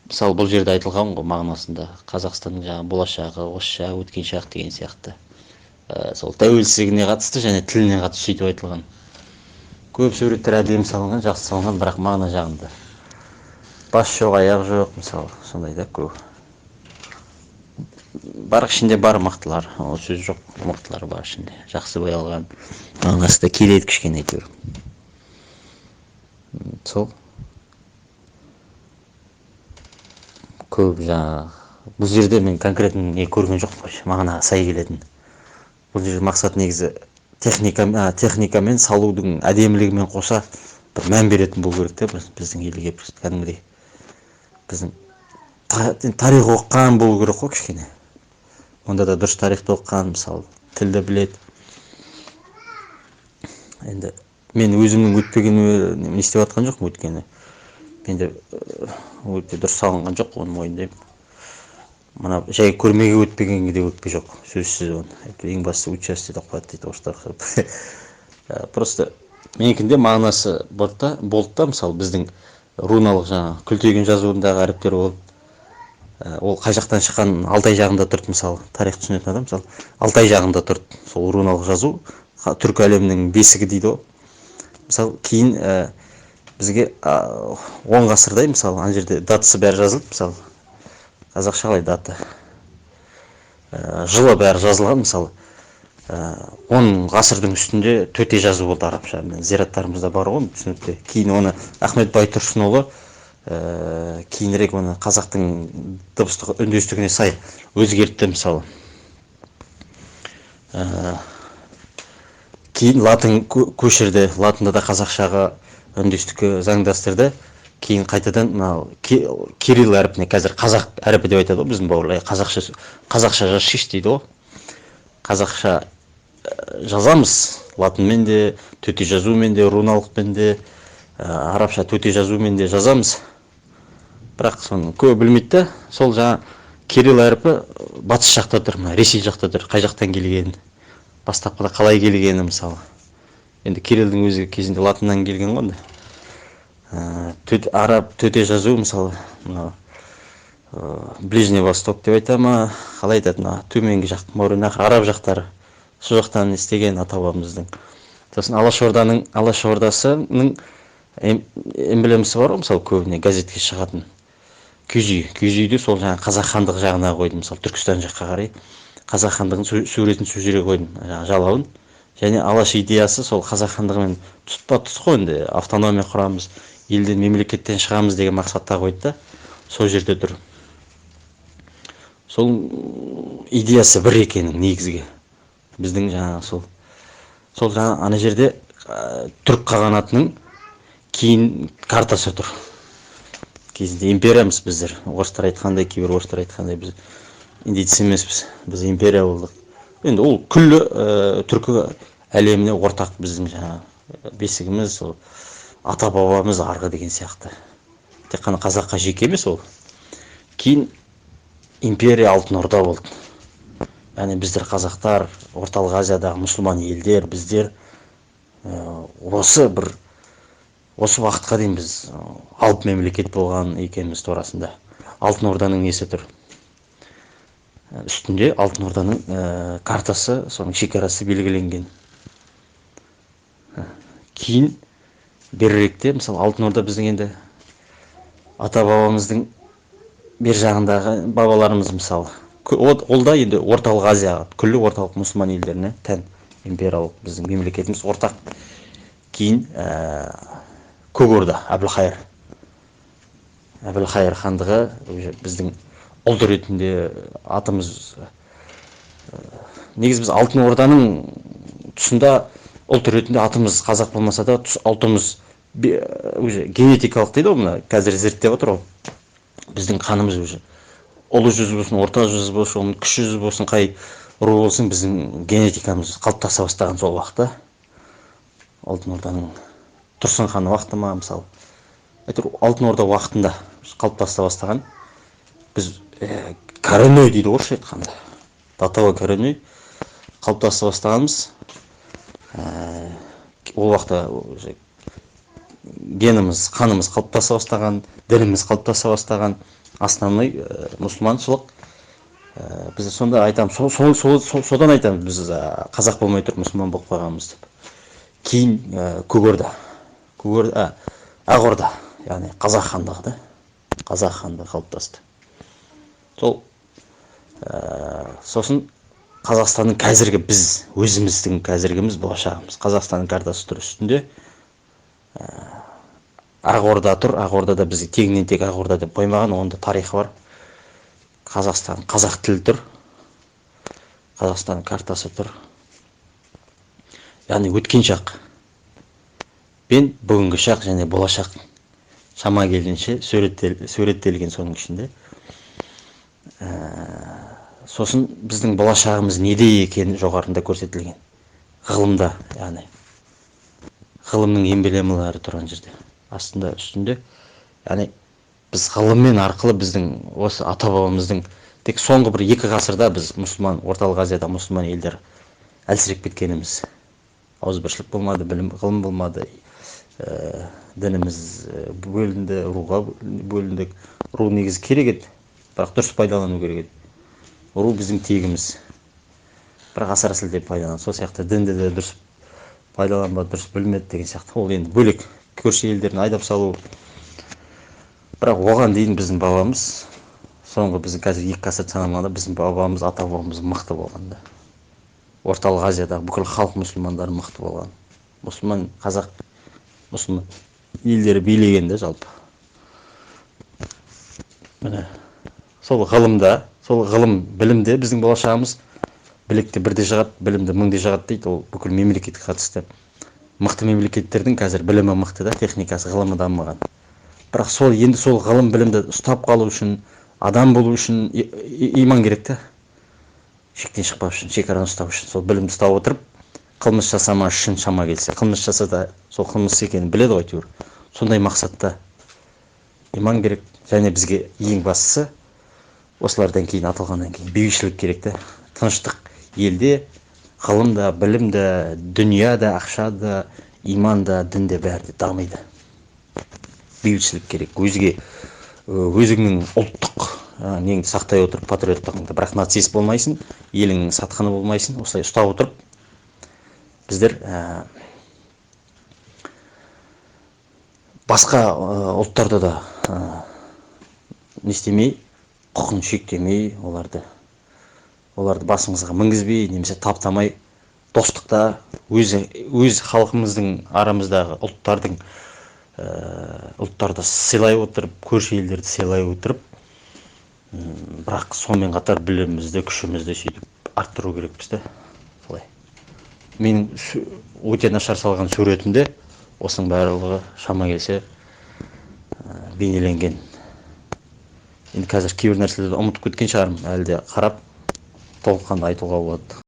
Мысалы бұл жерде айтылған ғой мағынасында Қазақстанның жаңағы болашағы осы шақ өткен шақ деген сияқты сол тәуелсіздігіне қатысты және тіліне қатысты сөйтіп айтылған. Көп суреттер әдемі салынған, жақсы салынған, бірақ мағына жағында бас жоқ, аяқ жоқ, мысалы сондай да көп. Бар ішінде бар мықтылар, ол сөз жоқ, мықтылар бар ішінде. Жақсы боялған, мағынасы да келеді кішкене әйтеуір. Сол көп жаңағы бұл жерде мен конкретно не көрген жоқпын қойшы, мағынаға сай келетін. Бұл жерде мақсат негізі техникамен салудың әдемілігімен қоса бір мән беретін болу керек те біздің елге кәдімгідей біздің тарих оқыған болу керек қой кішкене. Онда да дұрыс тарихты оқыған, мысалы тілді біледі. Енді мен өзімнің өтпегеніме не істеп жатқан жоқпын, өйткені менде өте дұрыс салынған жоқ, оны мойындаймын. Мына жай көрмеге өтпегенге де өтпе жоқ, сөзсіз оны. Ең бастысы участиеде қояды дейді орыстар. Просто менікінде мағынасы болды да, мысалы біздің руналық жаңағы күлтеген жазуындағы әріптер болып, ол қай жақтан шыққан, Алтай жағында тұрды, мысалы тарих түсінетін адам, мысалы Алтай жағында тұрды, сол руналық жазу түркі әлемінің бесігі дейді ғой. Мысалы кейін бізге 10 ғасырдай, мысалы ана жерде датасы бәрі жазылды, мысалы қазақша қалай даты, жылы бәрі жазылған, мысалы 10 ғасырдың үстінде төте жазу болды арабша. Зираттарымызда бар ғой, түсінікті. Кейін оны Ахмет Байтұрсынұлы кейінірек оны қазақтың дыбыстық үндестігіне сай өзгертті, мысалы. Кейін латын көшірді, латында да қазақшаға үндестікке заңдастырды. Кейін қайтадан кирилл әрпіне, қазір қазақ әрпі деп айтады ғой біздің бауырлар. Қазақша жазшы дейді ғой. Қазақша жазамыз, латынмен де, төте жазумен де, руналықпен де, арабша төте жазумен де жазамыз. Бірақ соны көбі білмейді да, сол жаңа кирилл әрпі батыс жақта тұр, Ресей жақта тұр, қай жақтан келгенін, бастапқыда қалай келгені, мысалы. Енді кириллдің өзі кезінде латыннан келген ғой. Араб төте жазу, мысалы, Ближний Восток деп айта ма, қалай айтады, төменгі жақ, Мауреннахр, араб жақтары, сол жақтан істеген ата-бабамыздың. Сосын Алашордасының эмблемасы бар ғой, мысалы көбіне газетке шығатын. Күйзүйді сол жаңа қазақ хандығы жағына қойдым, мысалы Түркістан жаққа қарай қазақ хандығын суретін сол жерге қойдым, жалауын. Және алаш идеясы сол қазақ хандығымен тұспа-тұс қой, енді автономия құрамыз, елден, мемлекеттен шығамыз деген мақсатта қойды да, сол жерде тұр. Сол идеясы бір екенің негізге. Біздің жаңа сол жаңа ана жерде түрік қағанатының кейін картасы тұр. Кезінде империямыз біздер, орыстар айтқандай, кейбір орыстар айтқандай, біз индейцы емеспіз, біз империя болдық. Енді ол күллі түркі әлеміне ортақ біздің жаңа бесігіміз, сол ата-бабамыз арғы деген сияқты. Тек қана қазаққа жеке емес ол. Кейін империя Алтын Орда болды. Яғни біздер қазақтар, Орталық Азиядағы мұсылман елдер, біздер осы уақытқа дейін біз алып мемлекет болған екенбіз турасында. Алтын Орданың несі тұр. Үстінде Алтын Орданың картасы, соның шекарасы белгіленген. Кейін беріректе, мысалы Алтын Орда біздің енді ата-бабамыздың бер жағындағы бабаларымыз, мысалы. Ол да енді Орталық Азияға, күллі орталық мұсылман елдеріне тән империялық біздің мемлекетіміз ортақ. Кейін Көк Орда, Әбілхайыр хандығы біздің ұлт ретінде атымыз. Негіз біз Алтын Орданың тұсында ұлт ретінде атымыз қазақ болмаса да, ұлтымыз генетикалық дейді ғой, мына қазір зерттеп отыр ғой. Біздің қанымыз уже ұлы жүз болсын, орта жүз болсын, кіші жүз болсын, қай ру болсын, біздің генетикамыз қалыптаса бастаған сол уақытта. Алтын Орданың Тұрсын хан уақыты ма, мысалы. Алтын Орда уақытында қалыптаса бастаған. Біз коренной дейді орысша айтқанда. Датовый коренной қалыптаса бастағанбыз. Ол уақытта геніміз, қанымыз қалыптаса бастаған, дініміз қалыптаса бастаған, основной мұсылманшылық. Біз сонда айтамыз, содан айтамыз, біз қазақ болмай тұрып мұсылман болып қойғанбыз деп. Кейін Ақ Орда, яғни қазақ хандығы да, қазақ хандығы қалыптасты. Сосын Қазақстанның қазіргі біз, өзіміздің қазіргіміз, болашағымыз. Қазақстанның картасы тұр үстінде. Ақ Орда тұр. Ақ Ордада бізге тегінен тек Ақ Орда деп қоймаған, онда тарихы бар. Қазақстан, қазақ тілі тұр. Қазақстанның картасы тұр. Яғни өткен шақ пен бүгінгі шақ және болашақ шама келгенше суреттелген соның ішінде. Сосын біздің болашағымыз неде екені жоғарында көрсетілген. Ғылымда, яғни ғылымның эмблемалары тұрған жерде, астында, үстінде. Яғни біз ғылыммен арқылы біздің осы ата-бабамыздың тек соңғы бір 2 ғасырда біз мұсылман, орталық Азияда мұсылман елдер әлсіреп кеткеніміз. Ауызбіршілік болмады, ғылым болмады, дініміз бөлінді, руға бөліндік. Ру негізі керек еді, бірақ дұрыс пайдалану керек еді. Ру біздің тегіміз, бірақ асыра сілтеп пайдаланды. Сол сияқты дінді де дұрыс пайдаланбады, дұрыс білмеді деген сияқты. Ол енді бөлек, көрші елдерін айдап салу. Бірақ оған дейін біздің бабамыз, соңғы біздің қазір 2 ғасыр санамағанда біздің бабамыз, ата-бабамыз мықты болғанда. Орталық Азиядағы бүкіл халық мұсылмандары мықты болған. Мұсылман, қазақ, мұсылман елдері билегенде жалпы. Міне, сол ғылымда, сол ғылым, білімде біздің болашағымыз білекте бірде шығады, білімде мыңде шығады дейді. Ол бүкіл мемлекетке қатысты. Мықты мемлекеттердің қазір білімі мықты да, техникасы, ғылымы дамыған. Бірақ енді сол ғылым білімді ұстап қалу үшін, адам болу үшін иман керек та. Шектен шықпау үшін, шекараны ұстау үшін, сол білімді ұстап отырып, қылмыс жасама үшін шама келсе, қылмыс жасаса сол қылмыс екенін біледі ғой әйтеуір. Сондай мақсатта иман керек. Және бізге ең бастысы, осылардан кейін, аталғаннан кейін бейбітшілік керек та. Тыныштық елде, ғылымда, білімде, дүнияда, ақшада, иманда, дінде бәрі дамиды. Бейбітшілік керек. Өзіңнің ұлттық неңді сақтай отырып, патриоттығыңды, бірақ нацист болмайсың, еліңнің сатқаны болмайсың. Осылай ұстап отырып, біздер басқа ұлттарда да не істемей, құқын шектемей, оларды басымызға мінгізбей, немесе таптамай, достықта өз халқымыздың арамыздағы ұлттарды сыйлай отырып, көрші елдерді сыйлай отырып, бірақ сонымен қатар білімімізді, күшімізді сөйтіп арттыру керекпіз де. Солай. Менің өте нашар салған суретімде осының барлығы шама келсе бейнеленген. Енді қазір кейбір нәрселерді ұмытып кеткен шығармын, әлде қарап толыққанды айтуға болады.